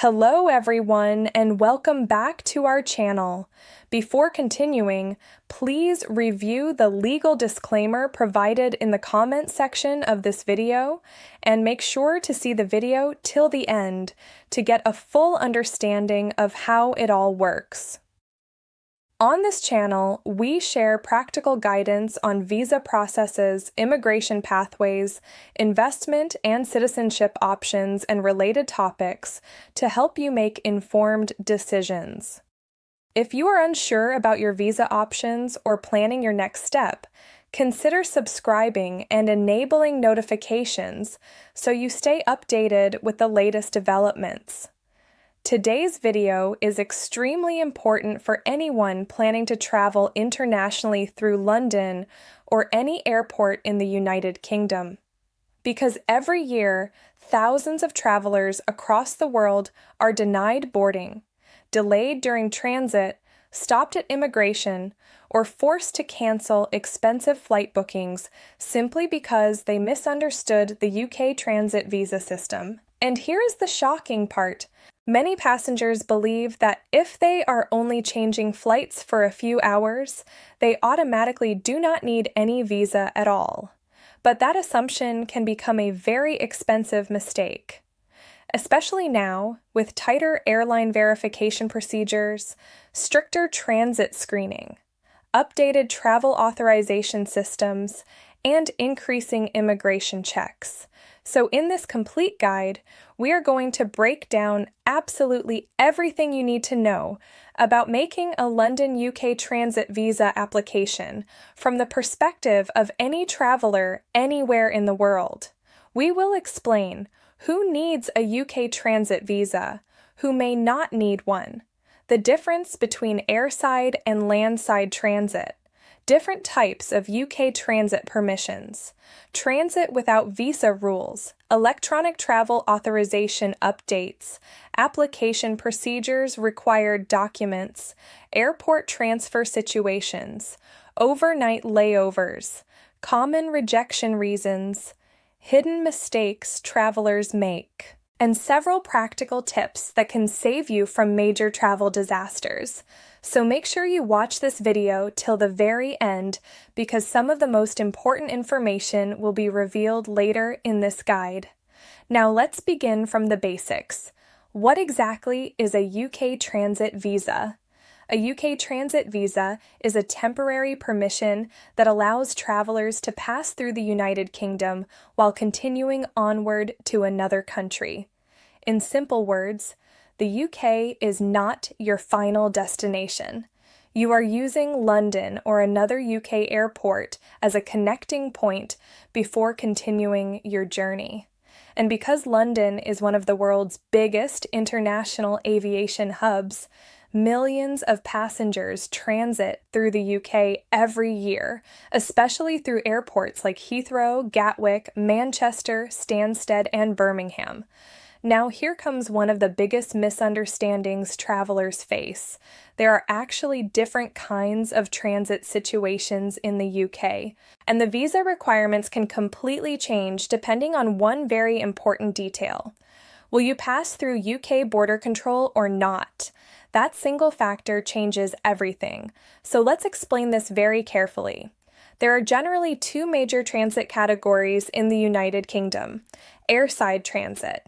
Hello everyone and welcome back to our channel. Before continuing, please review the legal disclaimer provided in the comment section of this video and make sure to see the video till the end to get a full understanding of how it all works. On this channel, we share practical guidance on visa processes, immigration pathways, investment and citizenship options, and related topics to help you make informed decisions. If you are unsure about your visa options or planning your next step, consider subscribing and enabling notifications so you stay updated with the latest developments. Today's video is extremely important for anyone planning to travel internationally through London or any airport in the United Kingdom. Because every year, thousands of travelers across the world are denied boarding, delayed during transit, stopped at immigration, or forced to cancel expensive flight bookings simply because they misunderstood the UK transit visa system. And here is the shocking part. Many passengers believe that if they are only changing flights for a few hours, they automatically do not need any visa at all. But that assumption can become a very expensive mistake. Especially now, with tighter airline verification procedures, stricter transit screening, updated travel authorization systems, and increasing immigration checks. So in this complete guide, we are going to break down absolutely everything you need to know about making a London UK transit visa application from the perspective of any traveler anywhere in the world. We will explain who needs a UK transit visa, who may not need one, the difference between airside and landside transit, different types of UK transit permissions, transit without visa rules, electronic travel authorization updates, application procedures, required documents, airport transfer situations, overnight layovers, common rejection reasons, hidden mistakes travelers make, and several practical tips that can save you from major travel disasters. So make sure you watch this video till the very end because some of the most important information will be revealed later in this guide. Now let's begin from the basics. What exactly is a UK transit visa? A UK transit visa is a temporary permission that allows travelers to pass through the United Kingdom while continuing onward to another country. In simple words, the UK is not your final destination. You are using London or another UK airport as a connecting point before continuing your journey. And because London is one of the world's biggest international aviation hubs, millions of passengers transit through the UK every year, especially through airports like Heathrow, Gatwick, Manchester, Stansted, and Birmingham. Now here comes one of the biggest misunderstandings travelers face. There are actually different kinds of transit situations in the UK, and the visa requirements can completely change depending on one very important detail. Will you pass through UK border control or not? That single factor changes everything, so let's explain this very carefully. There are generally two major transit categories in the United Kingdom: airside transit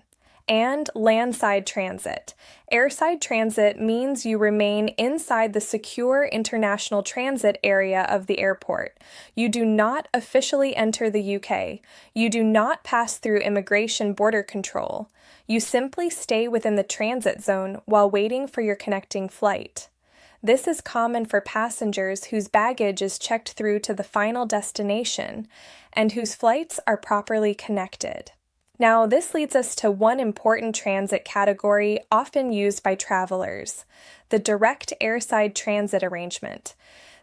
and landside transit. Airside transit means you remain inside the secure international transit area of the airport. You do not officially enter the UK. You do not pass through immigration border control. You simply stay within the transit zone while waiting for your connecting flight. This is common for passengers whose baggage is checked through to the final destination and whose flights are properly connected. Now, this leads us to one important transit category often used by travelers: the direct airside transit arrangement.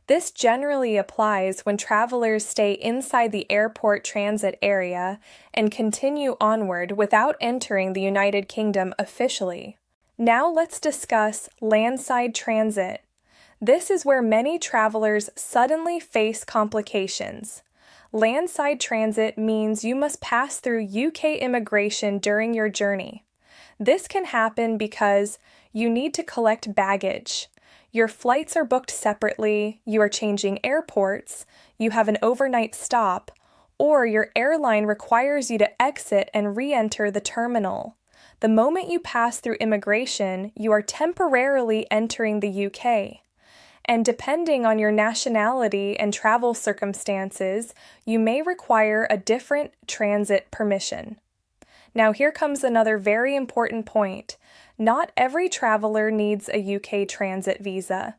This generally applies when travelers stay inside the airport transit area and continue onward without entering the United Kingdom officially. Now let's discuss landside transit. This is where many travelers suddenly face complications. Landside transit means you must pass through UK immigration during your journey. This can happen because you need to collect baggage. Your flights are booked separately, you are changing airports, you have an overnight stop, or your airline requires you to exit and re-enter the terminal. The moment you pass through immigration, you are temporarily entering the UK. And depending on your nationality and travel circumstances, you may require a different transit permission. Now here comes another very important point. Not every traveler needs a UK transit visa.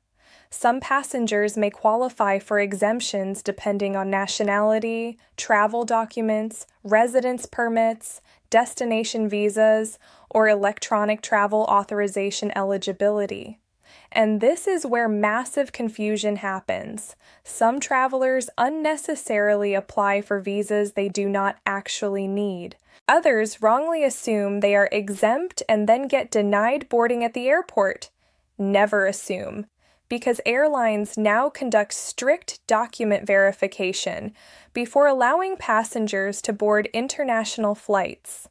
Some passengers may qualify for exemptions depending on nationality, travel documents, residence permits, destination visas, or electronic travel authorization eligibility. And this is where massive confusion happens. Some travelers unnecessarily apply for visas they do not actually need. Others wrongly assume they are exempt and then get denied boarding at the airport. Never assume, because airlines now conduct strict document verification before allowing passengers to board international flights.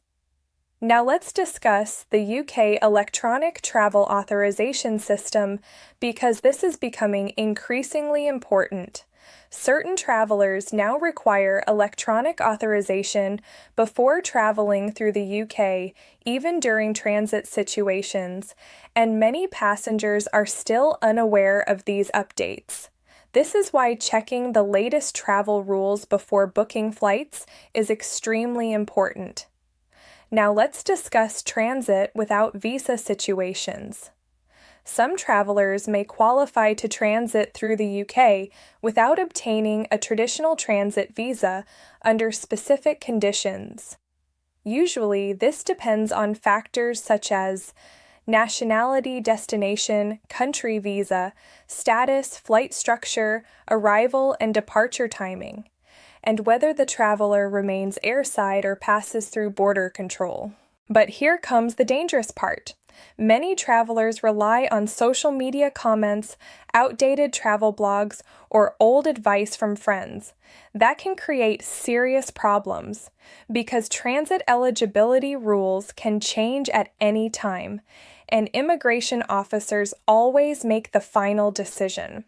Now let's discuss the UK electronic travel authorization system because this is becoming increasingly important. Certain travelers now require electronic authorization before traveling through the UK, even during transit situations, and many passengers are still unaware of these updates. This is why checking the latest travel rules before booking flights is extremely important. Now let's discuss transit without visa situations. Some travelers may qualify to transit through the UK without obtaining a traditional transit visa under specific conditions. Usually, this depends on factors such as nationality, destination, country visa, status, flight structure, arrival and departure timing, and whether the traveler remains airside or passes through border control. But here comes the dangerous part. Many travelers rely on social media comments, outdated travel blogs, or old advice from friends. That can create serious problems because transit eligibility rules can change at any time, and immigration officers always make the final decision.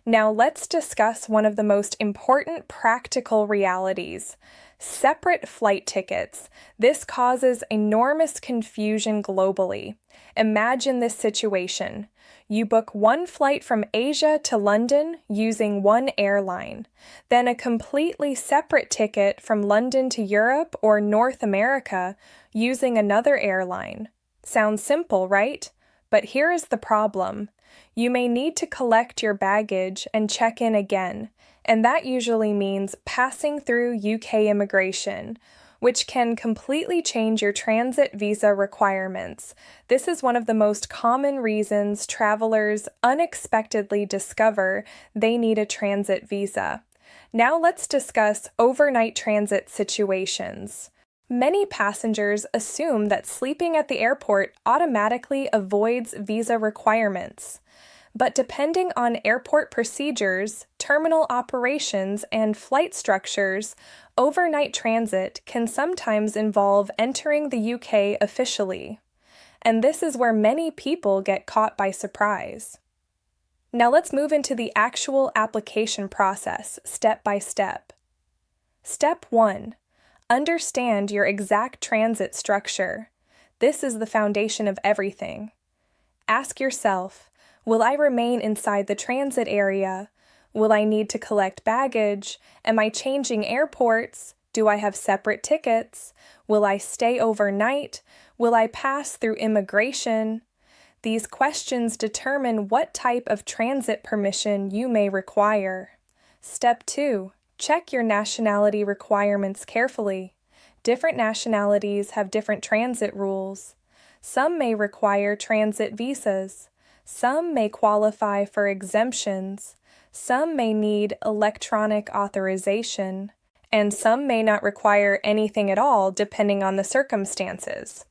Now let's discuss one of the most important practical realities. Separate flight tickets. This causes enormous confusion globally. Imagine this situation. You book one flight from Asia to London using one airline, then a completely separate ticket from London to Europe or North America using another airline. Sounds simple, right? But here is the problem. You may need to collect your baggage and check in again, and that usually means passing through UK immigration, which can completely change your transit visa requirements. This is one of the most common reasons travelers unexpectedly discover they need a transit visa. Now let's discuss overnight transit situations. Many passengers assume that sleeping at the airport automatically avoids visa requirements. But depending on airport procedures, terminal operations, and flight structures, overnight transit can sometimes involve entering the UK officially. And this is where many people get caught by surprise. Now let's move into the actual application process, step by step. Step 1. Understand your exact transit structure. This is the foundation of everything. Ask yourself, will I remain inside the transit area? Will I need to collect baggage? Am I changing airports? Do I have separate tickets? Will I stay overnight? Will I pass through immigration? These questions determine what type of transit permission you may require. Step 2. Check your nationality requirements carefully. Different nationalities have different transit rules. Some may require transit visas. Some may qualify for exemptions. Some may need electronic authorization. And some may not require anything at all depending on the circumstances.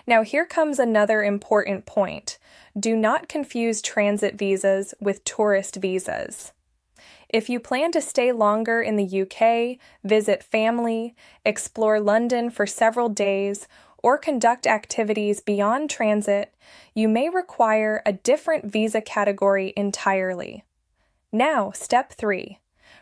Now here comes another important point. Do not confuse transit visas with tourist visas. If you plan to stay longer in the UK, visit family, explore London for several days, or conduct activities beyond transit, you may require a different visa category entirely. Now, step 3.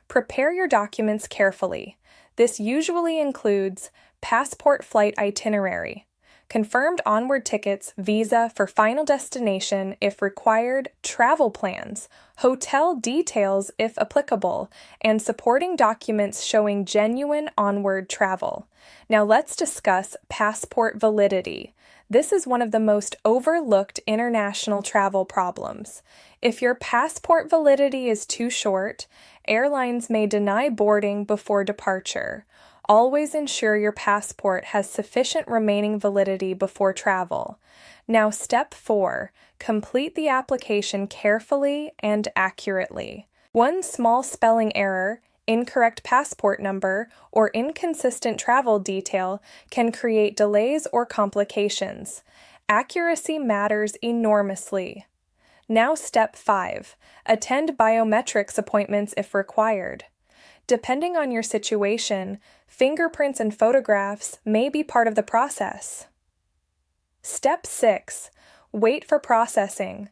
Prepare your documents carefully. This usually includes passport flight itinerary, confirmed onward tickets, visa for final destination if required, travel plans, hotel details if applicable, and supporting documents showing genuine onward travel. Now let's discuss passport validity. This is one of the most overlooked international travel problems. If your passport validity is too short, airlines may deny boarding before departure. Always ensure your passport has sufficient remaining validity before travel. Now, step 4. Complete the application carefully and accurately. One small spelling error, incorrect passport number, or inconsistent travel detail can create delays or complications. Accuracy matters enormously. Now, step 5. Attend biometrics appointments if required. Depending on your situation, fingerprints and photographs may be part of the process. Step 6. Wait for processing.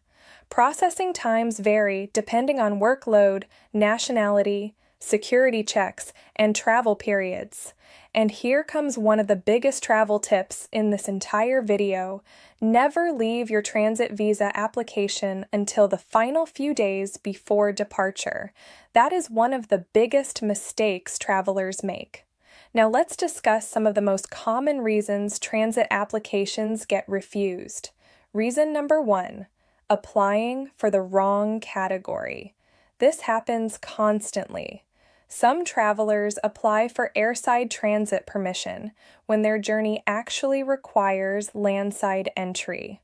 Processing times vary depending on workload, nationality, security checks, and travel periods. And here comes one of the biggest travel tips in this entire video. Never leave your transit visa application until the final few days before departure. That is one of the biggest mistakes travelers make. Now let's discuss some of the most common reasons transit applications get refused. Reason number 1, applying for the wrong category. This happens constantly. Some travelers apply for airside transit permission when their journey actually requires landside entry.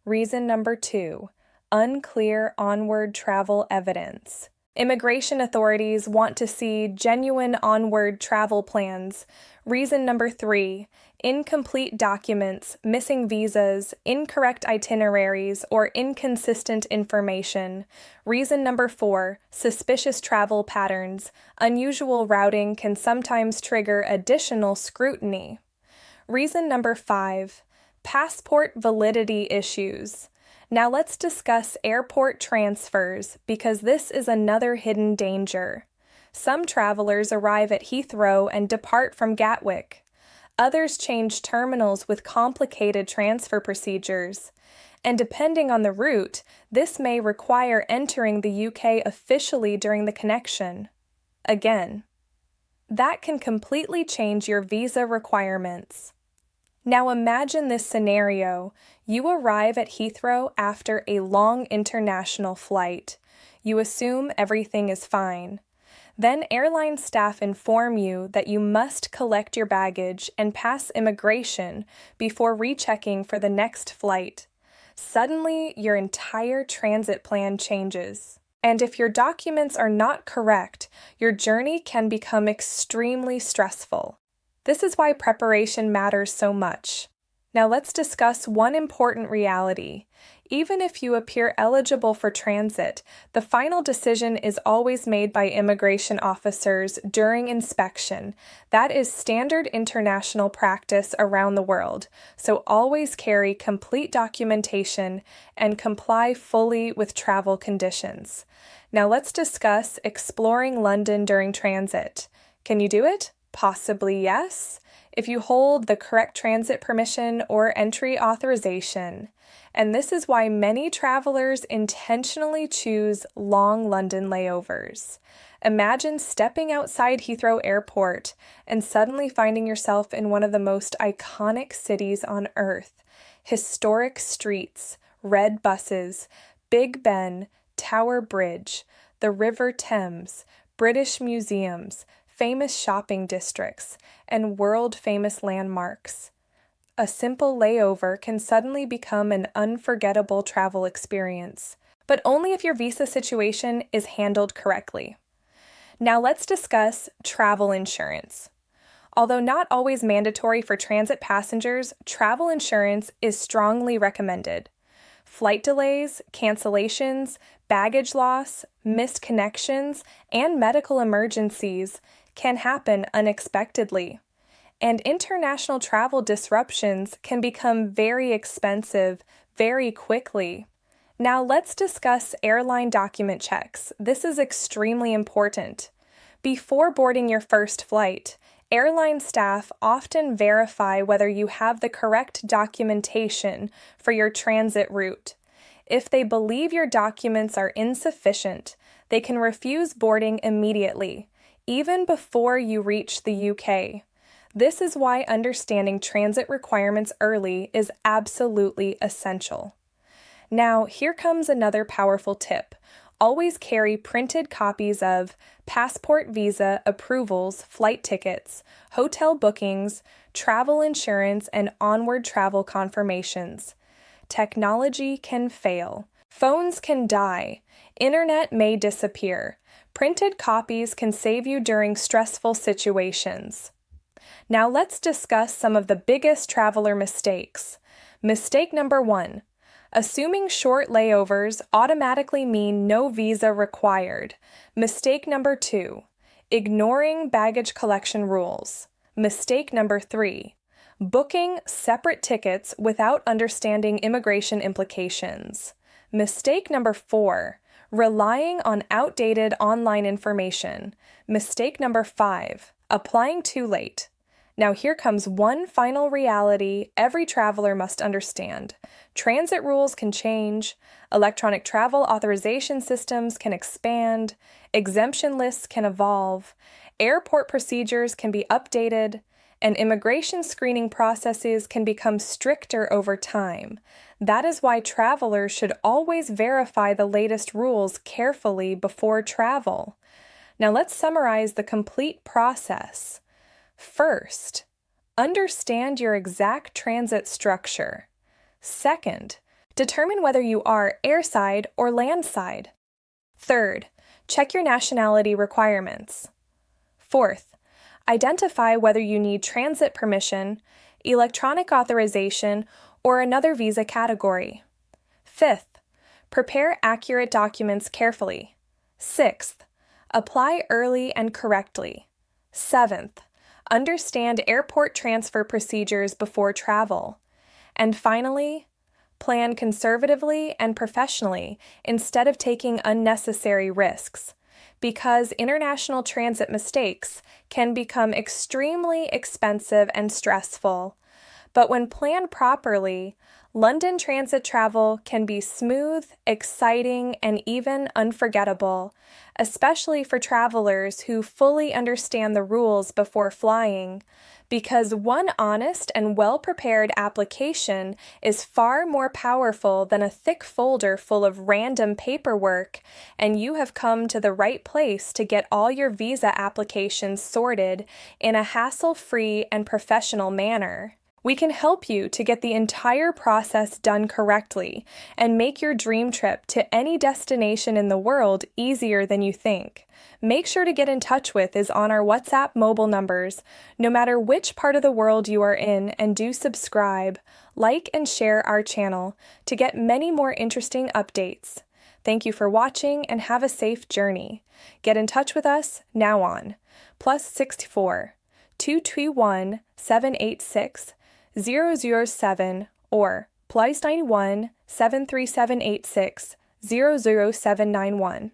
Reason number 2, unclear onward travel evidence. Immigration authorities want to see genuine onward travel plans. Reason number 3, incomplete documents, missing visas, incorrect itineraries, or inconsistent information. Reason number 4, suspicious travel patterns. Unusual routing can sometimes trigger additional scrutiny. Reason number 5, passport validity issues. Now let's discuss airport transfers because this is another hidden danger. Some travelers arrive at Heathrow and depart from Gatwick. Others change terminals with complicated transfer procedures. And depending on the route, this may require entering the UK officially during the connection. Again, that can completely change your visa requirements. Now imagine this scenario. You arrive at Heathrow after a long international flight. You assume everything is fine. Then airline staff inform you that you must collect your baggage and pass immigration before rechecking for the next flight. Suddenly, your entire transit plan changes. And if your documents are not correct, your journey can become extremely stressful. This is why preparation matters so much. Now let's discuss one important reality. Even if you appear eligible for transit, the final decision is always made by immigration officers during inspection. That is standard international practice around the world, so always carry complete documentation and comply fully with travel conditions. Now let's discuss exploring London during transit. Can you do it? Possibly yes, if you hold the correct transit permission or entry authorization. And this is why many travelers intentionally choose long London layovers. Imagine stepping outside Heathrow Airport and suddenly finding yourself in one of the most iconic cities on Earth. Historic streets, red buses, Big Ben, Tower Bridge, the River Thames, British museums, famous shopping districts, and world-famous landmarks. A simple layover can suddenly become an unforgettable travel experience, but only if your visa situation is handled correctly. Now let's discuss travel insurance. Although not always mandatory for transit passengers, travel insurance is strongly recommended. Flight delays, cancellations, baggage loss, missed connections, and medical emergencies can happen unexpectedly. and international travel disruptions can become very expensive very quickly. Now let's discuss airline document checks. This is extremely important. Before boarding your first flight, airline staff often verify whether you have the correct documentation for your transit route. If they believe your documents are insufficient, they can refuse boarding immediately, even before you reach the UK. This is why understanding transit requirements early is absolutely essential. Now, here comes another powerful tip. Always carry printed copies of passport, visa approvals, flight tickets, hotel bookings, travel insurance, and onward travel confirmations. Technology can fail. Phones can die. Internet may disappear. Printed copies can save you during stressful situations. Now let's discuss some of the biggest traveler mistakes. Mistake number 1. Assuming short layovers automatically mean no visa required. Mistake number 2. Ignoring baggage collection rules. Mistake number 3. Booking separate tickets without understanding immigration implications. Mistake number 4. Relying on outdated online information. Mistake number 5. Applying too late. Now here comes one final reality every traveler must understand. Transit rules can change, electronic travel authorization systems can expand, exemption lists can evolve, airport procedures can be updated, and immigration screening processes can become stricter over time. That is why travelers should always verify the latest rules carefully before travel. Now let's summarize the complete process. First, understand your exact transit structure. Second, determine whether you are airside or landside. Third, check your nationality requirements. Fourth, identify whether you need transit permission, electronic authorization, or another visa category. Fifth, prepare accurate documents carefully. Sixth, apply early and correctly. Seventh, understand airport transfer procedures before travel. And finally, plan conservatively and professionally instead of taking unnecessary risks, because international transit mistakes can become extremely expensive and stressful. But when planned properly, London transit travel can be smooth, exciting, and even unforgettable, especially for travelers who fully understand the rules before flying, because one honest and well-prepared application is far more powerful than a thick folder full of random paperwork, and you have come to the right place to get all your visa applications sorted in a hassle-free and professional manner. We can help you to get the entire process done correctly and make your dream trip to any destination in the world easier than you think. Make sure to get in touch with us on our WhatsApp mobile numbers, no matter which part of the world you are in, and do subscribe, like, and share our channel to get many more interesting updates. Thank you for watching and have a safe journey. Get in touch with us now on +64 221 786 007 or +91 73786 00791.